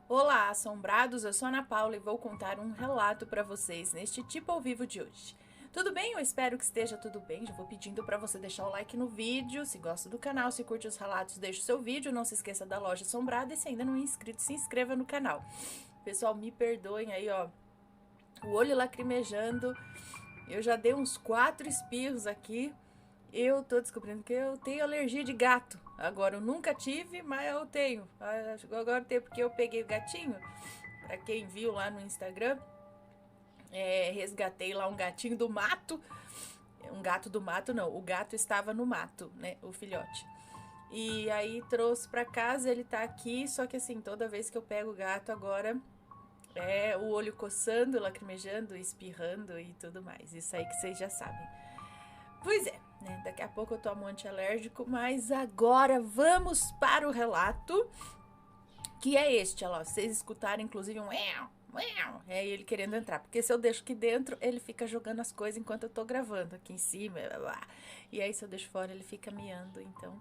Olá, assombrados, eu sou a Ana Paula e vou contar um relato para vocês neste Tipo ao Vivo de hoje. Tudo bem? Eu espero que esteja tudo bem. Já vou pedindo para você deixar o like no vídeo, se gosta do canal, se curte os relatos, deixa o seu vídeo, não se esqueça da loja assombrada e se ainda não é inscrito, se inscreva no canal. Pessoal, me perdoem aí, ó, o olho lacrimejando, eu já dei uns 4 espirros aqui. Eu tô descobrindo que eu tenho alergia de gato. Agora, eu nunca tive, mas eu tenho. Agora tem porque eu peguei o gatinho. Pra quem viu lá no Instagram, resgatei lá um gatinho do mato. Um gato do mato, não. O gato estava no mato, né? O filhote. E aí trouxe pra casa, ele tá aqui. Só que assim, toda vez que eu pego o gato agora, o olho coçando, lacrimejando, espirrando e tudo mais. Isso aí que vocês já sabem. Pois é, né? Daqui a pouco eu tomo um antialérgico, mas agora vamos para o relato, que é este, olha lá, vocês escutarem inclusive um é ele querendo entrar, porque se eu deixo aqui dentro, ele fica jogando as coisas enquanto eu tô gravando aqui em cima, blá, blá. E aí se eu deixo fora, ele fica miando, então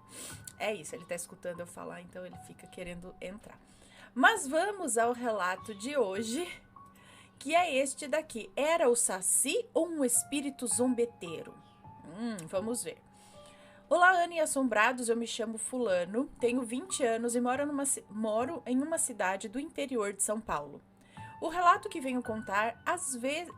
é isso, ele tá escutando eu falar, então ele fica querendo entrar. Mas vamos ao relato de hoje, que é este daqui. Era o Saci ou um espírito zombeteiro? Vamos ver. Olá, Ana e assombrados, eu me chamo Fulano, tenho 20 anos e moro em uma cidade do interior de São Paulo. O relato que venho contar, às vezes,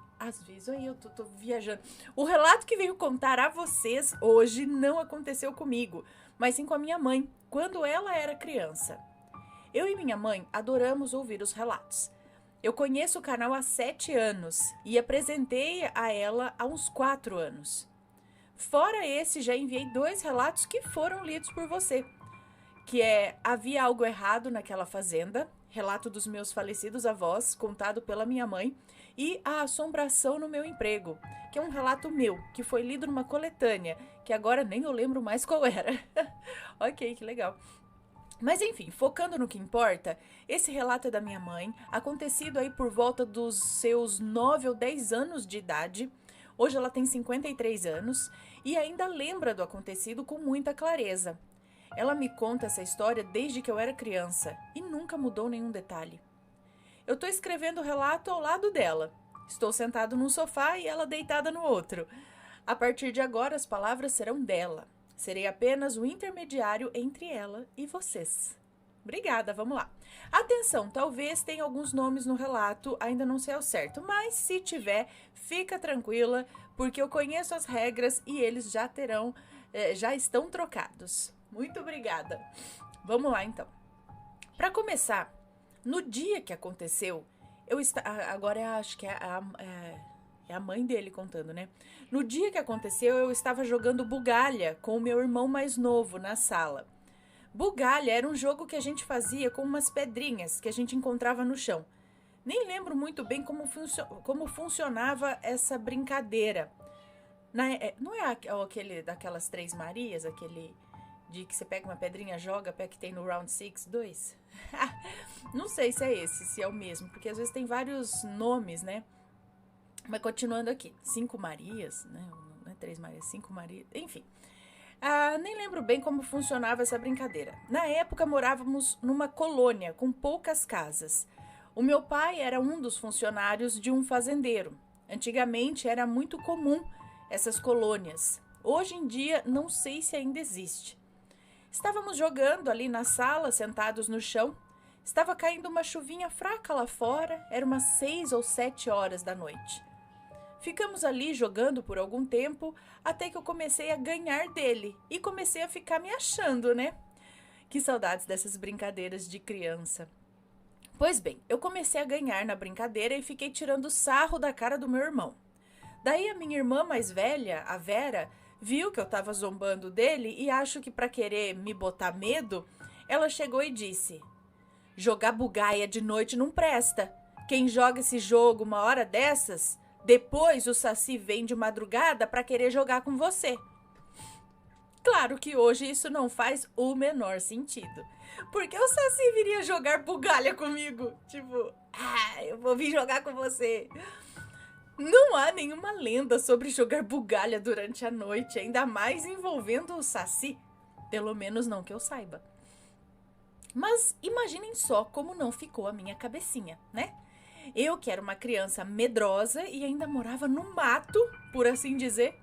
aí eu tô viajando. O relato que venho contar a vocês hoje não aconteceu comigo, mas sim com a minha mãe, quando ela era criança. Eu e minha mãe adoramos ouvir os relatos. Eu conheço o canal há 7 anos e apresentei a ela há uns 4 anos. Fora esse, já enviei 2 relatos que foram lidos por você, que é Havia Algo Errado Naquela Fazenda, relato dos meus falecidos avós, contado pela minha mãe, e A Assombração no Meu Emprego, que é um relato meu, que foi lido numa coletânea, que agora nem eu lembro mais qual era. Ok, que legal. Mas enfim, focando no que importa, esse relato é da minha mãe, acontecido aí por volta dos seus 9 ou 10 anos de idade. Hoje ela tem 53 anos e ainda lembra do acontecido com muita clareza. Ela me conta essa história desde que eu era criança e nunca mudou nenhum detalhe. Eu estou escrevendo o relato ao lado dela. Estou sentado num sofá e ela deitada no outro. A partir de agora, as palavras serão dela. Serei apenas o intermediário entre ela e vocês. Obrigada, vamos lá. Atenção, talvez tenha alguns nomes no relato, ainda não sei ao certo, mas se tiver, fica tranquila, porque eu conheço as regras e eles já estão trocados. Muito obrigada. Vamos lá, então. Para começar, no dia que aconteceu, agora eu acho que é a mãe dele contando, né? No dia que aconteceu, eu estava jogando bugalha com o meu irmão mais novo na sala. Bugalha era um jogo que a gente fazia com umas pedrinhas que a gente encontrava no chão. Nem lembro muito bem como funcionava essa brincadeira. Não é aquele daquelas 3 Marias, aquele de que você pega uma pedrinha, joga, que tem no Round 6, 2? Não sei se é esse, se é o mesmo, porque às vezes tem vários nomes, né? Mas continuando aqui, 5 Marias, né? Não é 3 Marias, 5 Marias, enfim. Nem lembro bem como funcionava essa brincadeira. Na época, morávamos numa colônia com poucas casas. O meu pai era um dos funcionários de um fazendeiro. Antigamente, era muito comum essas colônias. Hoje em dia, não sei se ainda existe. Estávamos jogando ali na sala, sentados no chão. Estava caindo uma chuvinha fraca lá fora. Era umas 6 ou 7 horas da noite. Ficamos ali jogando por algum tempo, até que eu comecei a ganhar dele e comecei a ficar me achando, né? Que saudades dessas brincadeiras de criança. Pois bem, eu comecei a ganhar na brincadeira e fiquei tirando sarro da cara do meu irmão. Daí a minha irmã mais velha, a Vera, viu que eu estava zombando dele e acho que para querer me botar medo, ela chegou e disse: "Jogar bugaia de noite não presta. Quem joga esse jogo uma hora dessas... Depois o Saci vem de madrugada para querer jogar com você." Claro que hoje isso não faz o menor sentido. Porque o Saci viria jogar bugalha comigo. Tipo, eu vou vir jogar com você. Não há nenhuma lenda sobre jogar bugalha durante a noite, ainda mais envolvendo o Saci. Pelo menos não que eu saiba. Mas imaginem só como não ficou a minha cabecinha, né? Eu, que era uma criança medrosa e ainda morava no mato, por assim dizer.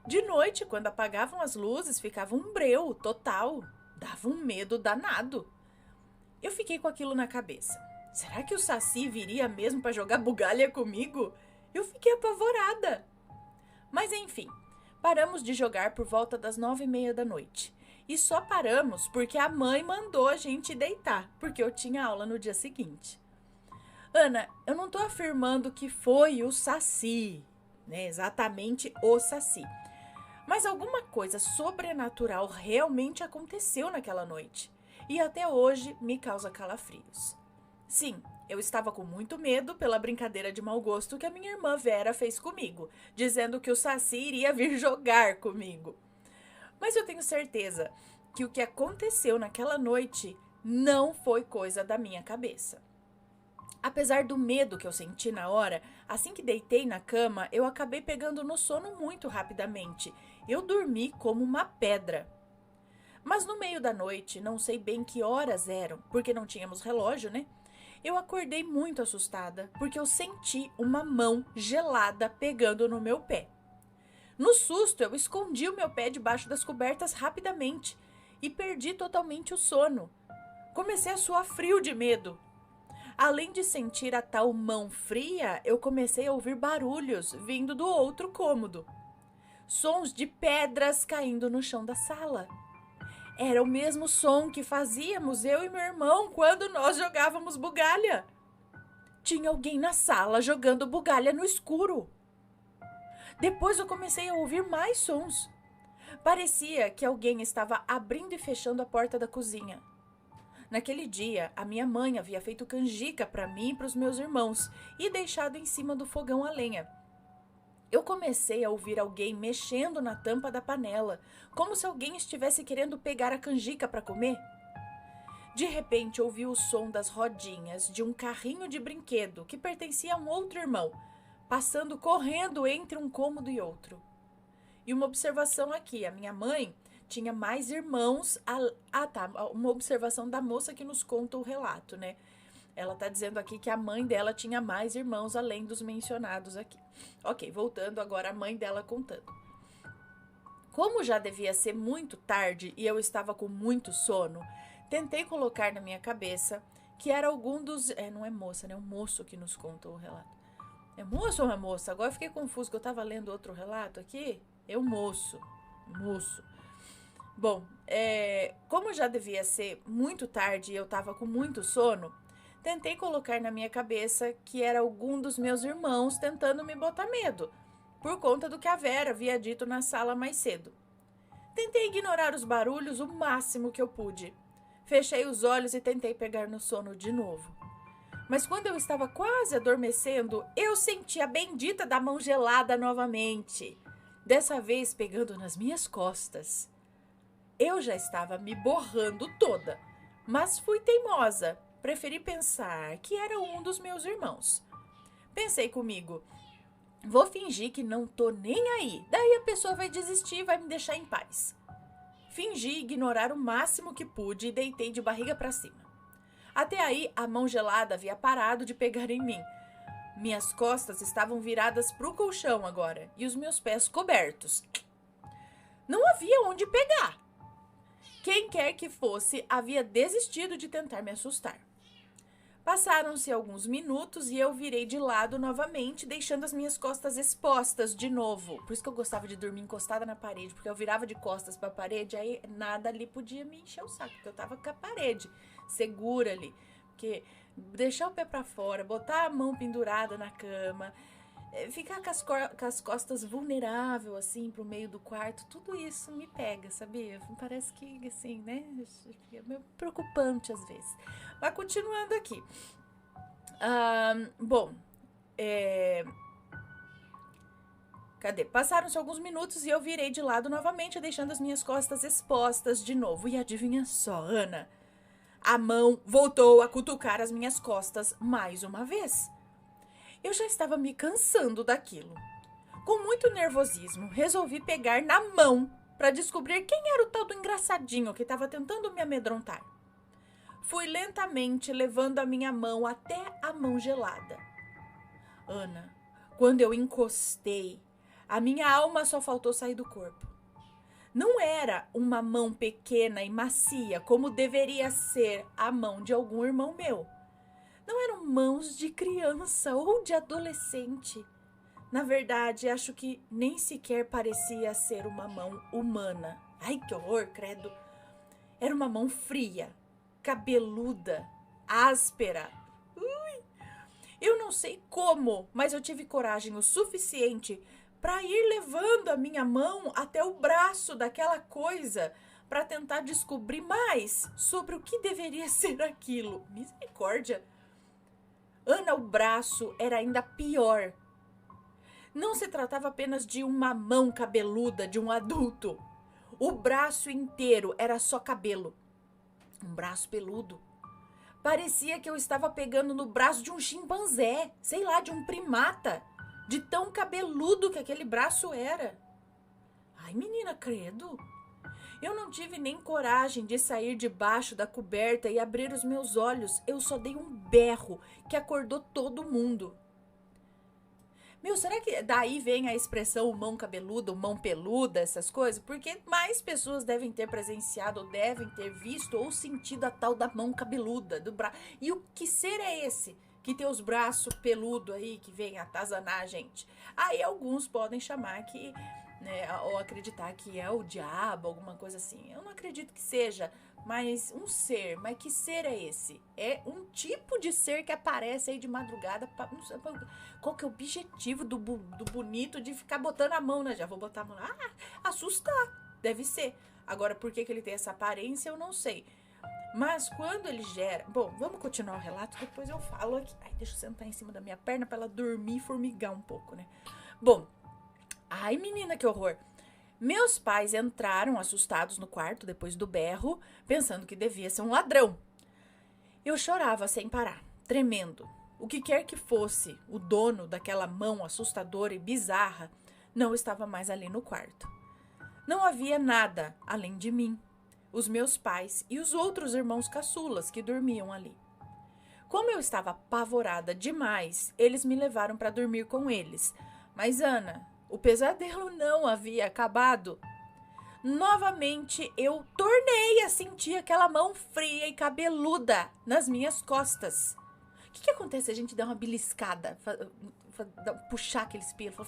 De noite, quando apagavam as luzes, ficava um breu total. Dava um medo danado. Eu fiquei com aquilo na cabeça. Será que o Saci viria mesmo para jogar bugalha comigo? Eu fiquei apavorada. Mas enfim, paramos de jogar por volta das 9h30 da noite. E só paramos porque a mãe mandou a gente deitar, porque eu tinha aula no dia seguinte. Ana, eu não tô afirmando que foi o Saci, né? Exatamente o Saci. Mas alguma coisa sobrenatural realmente aconteceu naquela noite. E até hoje me causa calafrios. Sim, eu estava com muito medo pela brincadeira de mau gosto que a minha irmã Vera fez comigo, dizendo que o Saci iria vir jogar comigo. Mas eu tenho certeza que o que aconteceu naquela noite não foi coisa da minha cabeça. Apesar do medo que eu senti na hora, assim que deitei na cama, eu acabei pegando no sono muito rapidamente. Eu dormi como uma pedra. Mas no meio da noite, não sei bem que horas eram, porque não tínhamos relógio, né? Eu acordei muito assustada, porque eu senti uma mão gelada pegando no meu pé. No susto, eu escondi o meu pé debaixo das cobertas rapidamente e perdi totalmente o sono. Comecei a suar frio de medo. Além de sentir a tal mão fria, eu comecei a ouvir barulhos vindo do outro cômodo. Sons de pedras caindo no chão da sala. Era o mesmo som que fazíamos eu e meu irmão quando nós jogávamos bugalha. Tinha alguém na sala jogando bugalha no escuro. Depois eu comecei a ouvir mais sons. Parecia que alguém estava abrindo e fechando a porta da cozinha. Naquele dia, a minha mãe havia feito canjica para mim e para os meus irmãos e deixado em cima do fogão a lenha. Eu comecei a ouvir alguém mexendo na tampa da panela, como se alguém estivesse querendo pegar a canjica para comer. De repente, ouvi o som das rodinhas de um carrinho de brinquedo que pertencia a um outro irmão, passando correndo entre um cômodo e outro. E uma observação aqui, a minha mãe tinha mais irmãos. Tá, uma observação da moça que nos conta o relato, né? Ela tá dizendo aqui que a mãe dela tinha mais irmãos além dos mencionados aqui. Ok, voltando agora a mãe dela contando. Como já devia ser muito tarde e eu estava com muito sono, tentei colocar na minha cabeça que era algum dos... não é moça, né? É um moço que nos conta o relato. É moço ou é moça? Agora eu fiquei confuso, que eu tava lendo outro relato aqui. É um moço. Moço. Bom, como já devia ser muito tarde e eu tava com muito sono, tentei colocar na minha cabeça que era algum dos meus irmãos tentando me botar medo, por conta do que a Vera havia dito na sala mais cedo. Tentei ignorar os barulhos o máximo que eu pude. Fechei os olhos e tentei pegar no sono de novo. Mas quando eu estava quase adormecendo, eu senti a bendita da mão gelada novamente, dessa vez pegando nas minhas costas. Eu já estava me borrando toda, mas fui teimosa. Preferi pensar que era um dos meus irmãos. Pensei comigo, vou fingir que não tô nem aí, daí a pessoa vai desistir e vai me deixar em paz. Fingi ignorar o máximo que pude e deitei de barriga para cima. Até aí, a mão gelada havia parado de pegar em mim. Minhas costas estavam viradas pro colchão agora e os meus pés cobertos. Não havia onde pegar. Quem quer que fosse havia desistido de tentar me assustar. Passaram-se alguns minutos e eu virei de lado novamente, deixando as minhas costas expostas de novo. Por isso que eu gostava de dormir encostada na parede, porque eu virava de costas para a parede, aí nada ali podia me encher o saco, porque eu tava com a parede segura ali. Porque deixar o pé para fora, botar a mão pendurada na cama, ficar com as costas vulnerável, assim, pro meio do quarto, tudo isso me pega, sabia? Parece que, assim, né? É meio preocupante às vezes. Mas continuando aqui. Bom, cadê? Passaram-se alguns minutos e eu virei de lado novamente, deixando as minhas costas expostas de novo. E adivinha só, Ana? A mão voltou a cutucar as minhas costas mais uma vez. Eu já estava me cansando daquilo. Com muito nervosismo, resolvi pegar na mão para descobrir quem era o tal do engraçadinho que estava tentando me amedrontar. Fui lentamente levando a minha mão até a mão gelada. Ana, quando eu encostei, a minha alma só faltou sair do corpo. Não era uma mão pequena e macia como deveria ser a mão de algum irmão meu. Não eram mãos de criança ou de adolescente. Na verdade, acho que nem sequer parecia ser uma mão humana. Ai, que horror, credo. Era uma mão fria, cabeluda, áspera. Eu não sei como, mas eu tive coragem o suficiente para ir levando a minha mão até o braço daquela coisa para tentar descobrir mais sobre o que deveria ser aquilo. Misericórdia! Ana, o braço era ainda pior. Não se tratava apenas de uma mão cabeluda de um adulto. O braço inteiro era só cabelo. Um braço peludo. Parecia que eu estava pegando no braço de um chimpanzé, sei lá, de um primata, de tão cabeludo que aquele braço era. Ai, menina, credo. Eu não tive nem coragem de sair debaixo da coberta e abrir os meus olhos. Eu só dei um berro que acordou todo mundo. Meu, será que daí vem a expressão mão cabeluda, mão peluda, essas coisas? Porque mais pessoas devem ter presenciado, ou devem ter visto ou sentido a tal da mão cabeluda, do braço. E o que ser é esse? Que tem os braços peludos aí, que vem atazanar a gente. Aí alguns podem chamar que, né, ou acreditar que é o diabo, alguma coisa assim. Eu não acredito que seja, mas um ser. Mas que ser é esse? É um tipo de ser que aparece aí de madrugada. Não sei, qual que é o objetivo do bonito de ficar botando a mão, né? Já vou botar a mão. Assustar. Deve ser. Agora, por que ele tem essa aparência, eu não sei. Mas quando ele gera... Bom, vamos continuar o relato, depois eu falo aqui. Ai, deixa eu sentar em cima da minha perna pra ela dormir e formigar um pouco, né? Bom, ai, menina, que horror. Meus pais entraram assustados no quarto depois do berro, pensando que devia ser um ladrão. Eu chorava sem parar, tremendo. O que quer que fosse, o dono daquela mão assustadora e bizarra não estava mais ali no quarto. Não havia nada além de mim, os meus pais e os outros irmãos caçulas que dormiam ali. Como eu estava apavorada demais, eles me levaram para dormir com eles. Mas, Ana, o pesadelo não havia acabado. Novamente, eu tornei a sentir aquela mão fria e cabeluda nas minhas costas. O que acontece se a gente der uma beliscada? Puxar aqueles pelos?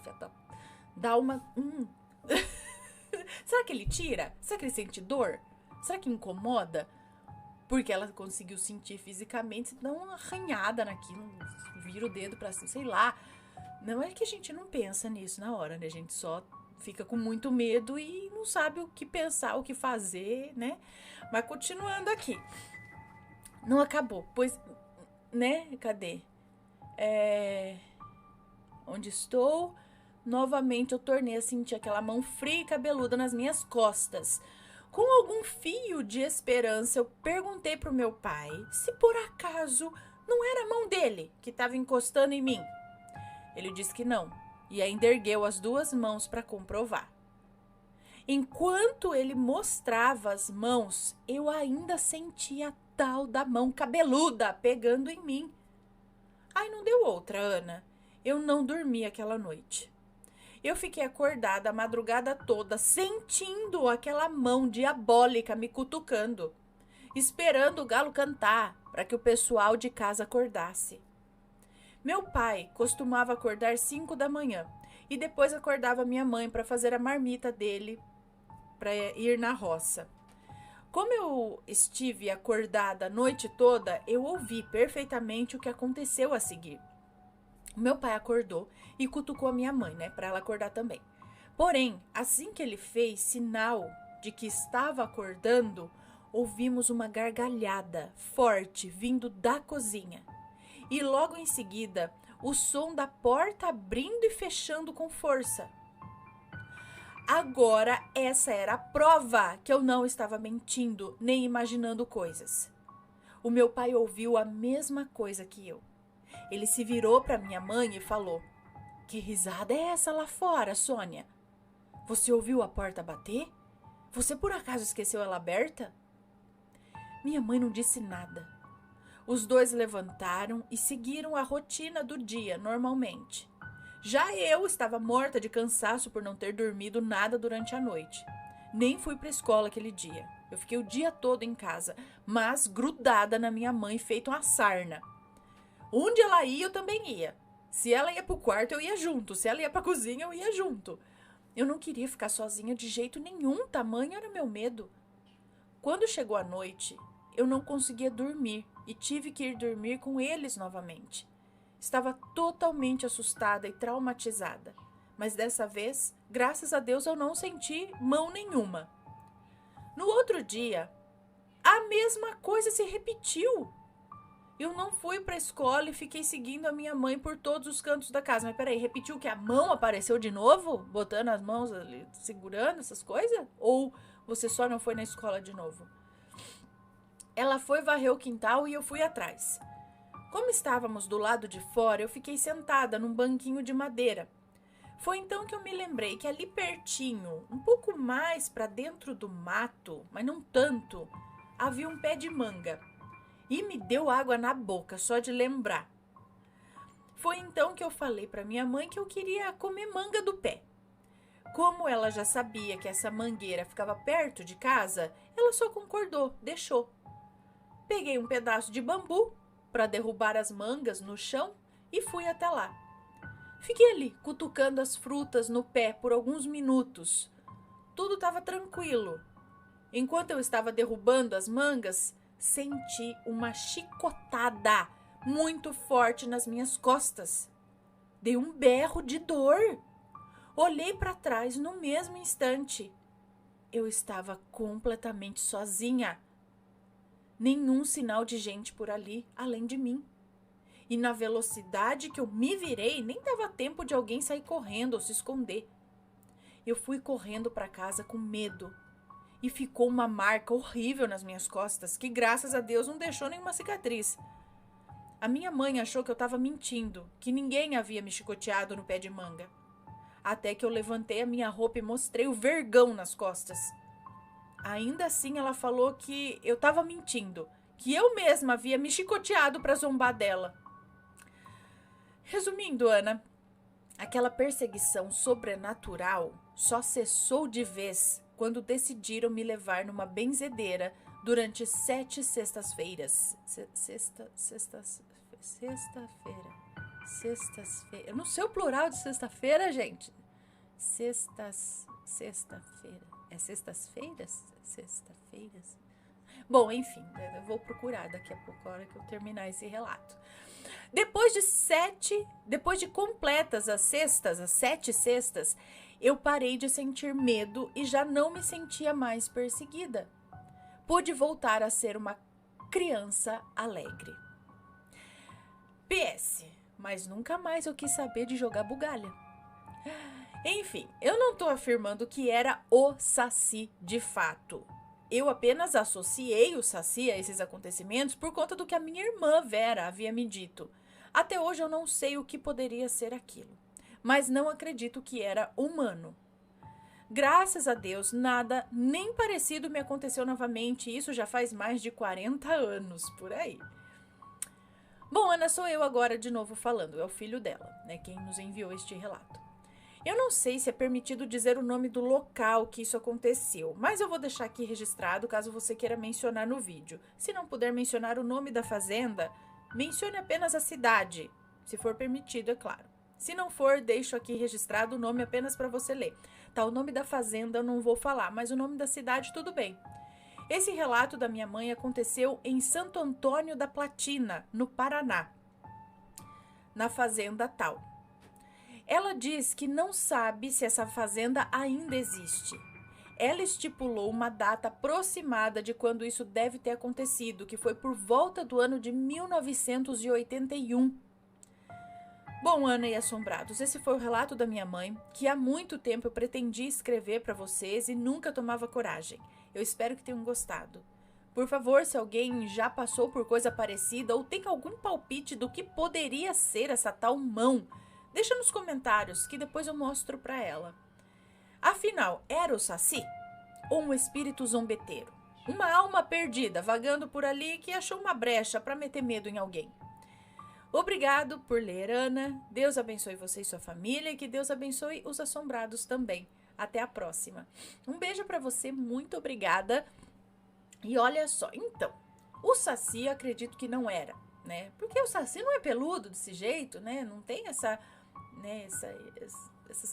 Dar uma... Será que ele tira? Será que ele sente dor? Será que incomoda? Porque ela conseguiu sentir fisicamente, se dá uma arranhada naquilo, vira o dedo pra cima, sei lá. Não é que a gente não pensa nisso na hora, né? A gente só fica com muito medo e não sabe o que pensar, o que fazer, né? Mas continuando aqui. Não acabou, pois, né? Cadê? Onde estou? Novamente eu tornei a sentir aquela mão fria e cabeluda nas minhas costas. Com algum fio de esperança, eu perguntei pro meu pai se por acaso não era a mão dele que estava encostando em mim. Ele disse que não, e ainda ergueu as duas mãos para comprovar. Enquanto ele mostrava as mãos, eu ainda sentia a tal da mão cabeluda pegando em mim. Ai, não deu outra, Ana. Eu não dormi aquela noite. Eu fiquei acordada a madrugada toda, sentindo aquela mão diabólica me cutucando, esperando o galo cantar para que o pessoal de casa acordasse. Meu pai costumava acordar 5 da manhã e depois acordava minha mãe para fazer a marmita dele para ir na roça. Como eu estive acordada a noite toda, eu ouvi perfeitamente o que aconteceu a seguir. Meu pai acordou e cutucou a minha mãe, né, para ela acordar também. Porém, assim que ele fez sinal de que estava acordando, ouvimos uma gargalhada forte vindo da cozinha. E logo em seguida, o som da porta abrindo e fechando com força. Agora, essa era a prova que eu não estava mentindo nem imaginando coisas. O meu pai ouviu a mesma coisa que eu. Ele se virou para minha mãe e falou: "Que risada é essa lá fora, Sônia? Você ouviu a porta bater? Você por acaso esqueceu ela aberta?" Minha mãe não disse nada. Os dois levantaram e seguiram a rotina do dia normalmente. Já eu estava morta de cansaço por não ter dormido nada durante a noite. Nem fui para a escola aquele dia. Eu fiquei o dia todo em casa, mas grudada na minha mãe, feito uma sarna. Onde ela ia, eu também ia. Se ela ia para o quarto, eu ia junto. Se ela ia para a cozinha, eu ia junto. Eu não queria ficar sozinha de jeito nenhum, tamanho era meu medo. Quando chegou a noite, eu não conseguia dormir e tive que ir dormir com eles novamente. Estava totalmente assustada e traumatizada, mas dessa vez, graças a Deus, eu não senti mão nenhuma. No outro dia, a mesma coisa se repetiu. Eu não fui para a escola e fiquei seguindo a minha mãe por todos os cantos da casa. Mas peraí, repetiu que a mão apareceu de novo? Botando as mãos ali, segurando essas coisas? Ou você só não foi na escola de novo? Ela foi varrer o quintal e eu fui atrás. Como estávamos do lado de fora, eu fiquei sentada num banquinho de madeira. Foi então que eu me lembrei que ali pertinho, um pouco mais para dentro do mato, mas não tanto, havia um pé de manga. E me deu água na boca só de lembrar. Foi então que eu falei para minha mãe que eu queria comer manga do pé. Como ela já sabia que essa mangueira ficava perto de casa, ela só concordou, deixou. Peguei um pedaço de bambu para derrubar as mangas no chão e fui até lá. Fiquei ali, cutucando as frutas no pé por alguns minutos. Tudo estava tranquilo. Enquanto eu estava derrubando as mangas, senti uma chicotada muito forte nas minhas costas. Dei um berro de dor. Olhei para trás no mesmo instante. Eu estava completamente sozinha. Nenhum sinal de gente por ali, além de mim. E na velocidade que eu me virei, nem dava tempo de alguém sair correndo ou se esconder. Eu fui correndo para casa com medo. E ficou uma marca horrível nas minhas costas, que graças a Deus não deixou nenhuma cicatriz. A minha mãe achou que eu estava mentindo, que ninguém havia me chicoteado no pé de manga. Até que eu levantei a minha roupa e mostrei o vergão nas costas. Ainda assim ela falou que eu estava mentindo, que eu mesma havia me chicoteado para zombar dela. Resumindo, Ana, aquela perseguição sobrenatural só cessou de vez quando decidiram me levar numa benzedeira durante 7 sextas-feiras. Sextas-feira. Eu não sei o plural de sexta-feira, gente. Sexta-feira. É sextas-feiras? Sexta-feiras? Bom, enfim, eu vou procurar daqui a pouco, a hora que eu terminar esse relato. Depois de completas as 7 sextas, eu parei de sentir medo e já não me sentia mais perseguida. Pude voltar a ser uma criança alegre. PS, mas nunca mais eu quis saber de jogar bugalha. Enfim, eu não estou afirmando que era o Saci de fato. Eu apenas associei o Saci a esses acontecimentos por conta do que a minha irmã Vera havia me dito. Até hoje eu não sei o que poderia ser aquilo, mas não acredito que era humano. Graças a Deus, nada nem parecido me aconteceu novamente, e isso já faz mais de 40 anos, por aí. Bom, Ana, sou eu agora de novo falando, é o filho dela, né, quem nos enviou este relato. Eu não sei se é permitido dizer o nome do local que isso aconteceu, mas eu vou deixar aqui registrado caso você queira mencionar no vídeo. Se não puder mencionar o nome da fazenda, mencione apenas a cidade, se for permitido, é claro. Se não for, deixo aqui registrado o nome apenas para você ler. Tá, o nome da fazenda eu não vou falar, mas o nome da cidade tudo bem. Esse relato da minha mãe aconteceu em Santo Antônio da Platina, no Paraná, na fazenda tal. Ela diz que não sabe se essa fazenda ainda existe. Ela estipulou uma data aproximada de quando isso deve ter acontecido, que foi por volta do ano de 1981. Bom, Ana e assombrados, esse foi o relato da minha mãe, que há muito tempo eu pretendia escrever para vocês e nunca tomava coragem. Eu espero que tenham gostado. Por favor, se alguém já passou por coisa parecida ou tem algum palpite do que poderia ser essa tal mão, deixa nos comentários que depois eu mostro para ela. Afinal, era o Saci ou um espírito zombeteiro? Uma alma perdida, vagando por ali, que achou uma brecha para meter medo em alguém. Obrigado por ler, Ana. Deus abençoe você e sua família e que Deus abençoe os assombrados também. Até a próxima. Um beijo para você, muito obrigada. E olha só, então, o Saci acredito que não era, né? Porque o Saci não é peludo desse jeito, né? Não tem essas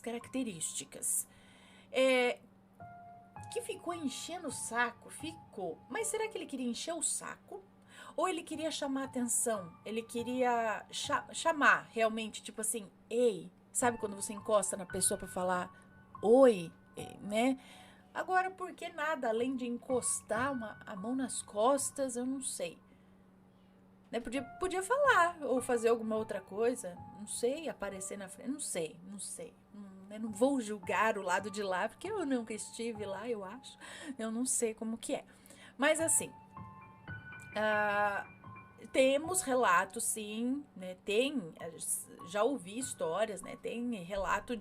características. Que ficou enchendo o saco, ficou. Mas será que ele queria encher o saco? Ou ele queria chamar atenção? Ele queria chamar realmente, tipo assim, ei, sabe quando você encosta na pessoa pra falar oi, né? Agora, por que nada além de encostar a mão nas costas, eu não sei. Né? Podia falar ou fazer alguma outra coisa, não sei, aparecer na frente, não sei. Não vou julgar o lado de lá, porque eu nunca estive lá, eu acho. Eu não sei como que é. Mas assim, temos relatos, sim, né? Já ouvi histórias, né? Tem relato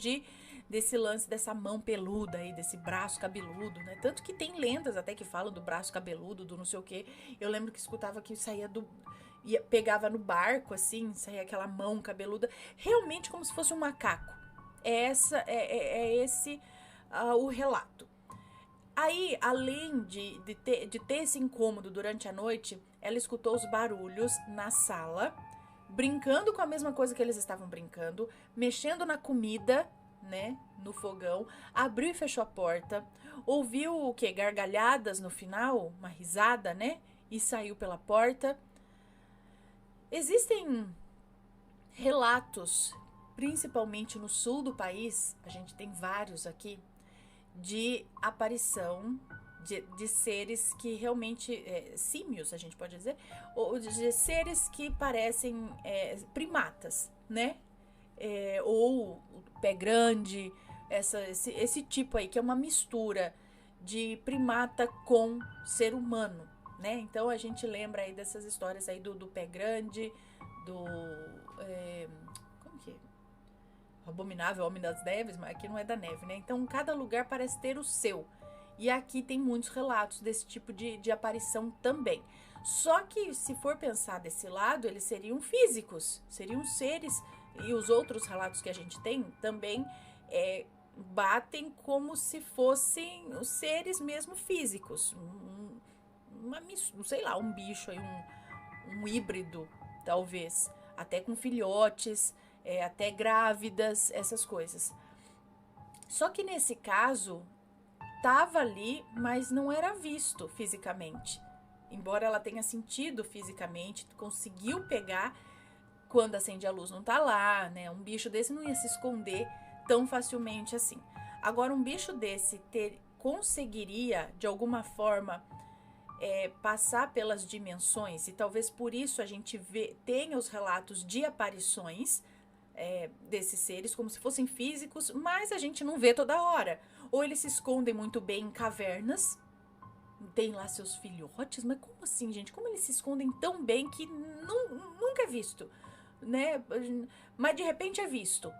desse lance dessa mão peluda aí, desse braço cabeludo, né? Tanto que tem lendas até que falam do braço cabeludo, do não sei o quê. Eu lembro que escutava que saía pegava no barco, assim, saía aquela mão cabeluda, realmente como se fosse um macaco. Esse o relato. Aí, além de ter esse incômodo durante a noite, ela escutou os barulhos na sala, brincando com a mesma coisa que eles estavam brincando, mexendo na comida, né, no fogão, abriu e fechou a porta, ouviu o quê? Gargalhadas no final, uma risada, né, e saiu pela porta. Existem relatos, principalmente no sul do país, a gente tem vários aqui, de aparição de seres que realmente, símios, a gente pode dizer, ou de seres que parecem primatas, né? Ou pé grande, esse tipo aí, que é uma mistura de primata com ser humano, né? Então a gente lembra aí dessas histórias aí do pé grande, como que é? Abominável Homem das Neves, mas aqui não é da neve, né? Então cada lugar parece ter o seu. E aqui tem muitos relatos desse tipo de aparição também. Só que se for pensar desse lado, eles seriam físicos, seriam seres, e os outros relatos que a gente tem também batem como se fossem os seres mesmo físicos. Sei lá, um bicho aí, um híbrido, talvez, até com filhotes, até grávidas, essas coisas. Só que nesse caso, estava ali, mas não era visto fisicamente. Embora ela tenha sentido fisicamente, conseguiu pegar quando acende a luz, não tá lá, né? Um bicho desse não ia se esconder tão facilmente assim. Agora, um bicho desse conseguiria, de alguma forma, passar pelas dimensões, e talvez por isso a gente tenha os relatos de aparições desses seres como se fossem físicos, mas a gente não vê toda hora. Ou eles se escondem muito bem em cavernas, tem lá seus filhotes, mas como assim, gente? Como eles se escondem tão bem que nunca é visto, né? Mas de repente é visto.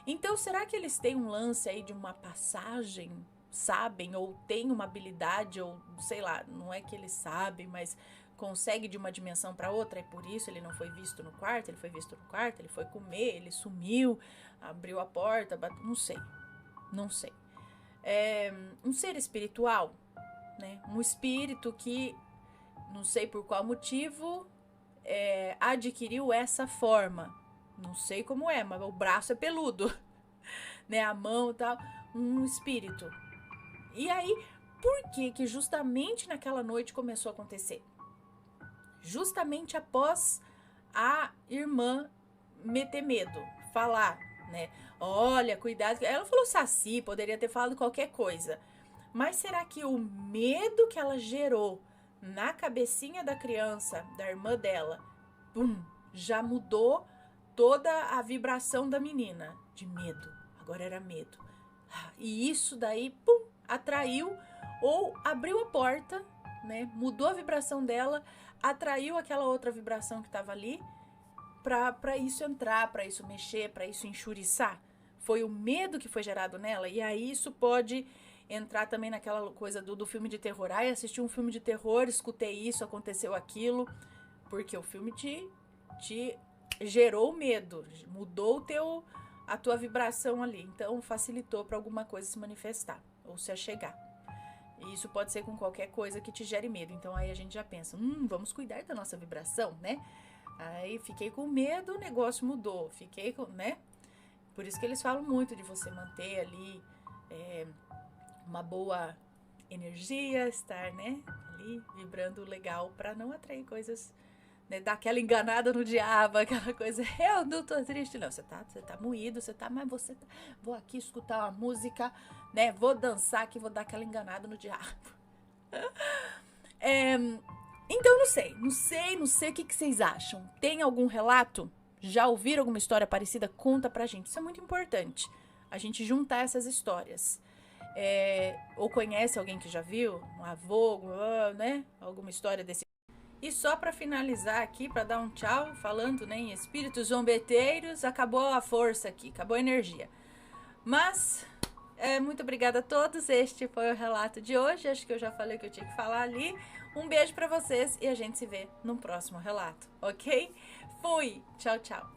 Então, será que eles têm um lance aí de uma passagem, sabem, ou têm uma habilidade, ou sei lá, não é que eles sabem, mas consegue de uma dimensão para outra, e por isso ele não foi visto no quarto, ele foi visto no quarto, ele foi comer, ele sumiu, abriu a porta, não sei. Um ser espiritual, né? Um espírito que, não sei por qual motivo, adquiriu essa forma. Não sei como mas o braço é peludo, né? A mão e tal, um espírito. E aí, por que justamente naquela noite começou a acontecer? Justamente após a irmã meter medo, falar, né? Olha, cuidado. Ela falou Saci, poderia ter falado qualquer coisa. Mas será que o medo que ela gerou na cabecinha da criança, da irmã dela, já mudou toda a vibração da menina de medo? Agora era medo. E isso daí, atraiu ou abriu a porta, né? Mudou a vibração dela, atraiu aquela outra vibração que estava ali para isso entrar, para isso mexer, para isso enxuriçar. Foi o medo que foi gerado nela, e aí isso pode entrar também naquela coisa do filme de terror. Ai, assisti um filme de terror, escutei isso, aconteceu aquilo. Porque o filme te gerou medo, mudou a tua vibração ali. Então, facilitou para alguma coisa se manifestar ou se achegar. E isso pode ser com qualquer coisa que te gere medo. Então, aí a gente já pensa, vamos cuidar da nossa vibração, né? Aí, fiquei com medo, o negócio mudou. Fiquei com, né? Por isso que eles falam muito de você manter ali uma boa energia, estar, né? Ali, vibrando legal para não atrair coisas... Né, dar aquela enganada no diabo, aquela coisa, eu não tô triste, não, você tá moído, mas você tá, vou aqui escutar uma música, né, vou dançar aqui, vou dar aquela enganada no diabo. Então, não sei o que vocês acham. Tem algum relato? Já ouviram alguma história parecida? Conta pra gente, isso é muito importante, a gente juntar essas histórias. Ou conhece alguém que já viu, um avô, né, alguma história desse. E só para finalizar aqui, para dar um tchau, falando, né, em espíritos zombeteiros, acabou a força aqui, acabou a energia. Mas, muito obrigada a todos, este foi o relato de hoje, acho que eu já falei o que eu tinha que falar ali. Um beijo para vocês e a gente se vê no próximo relato, ok? Fui! Tchau, tchau!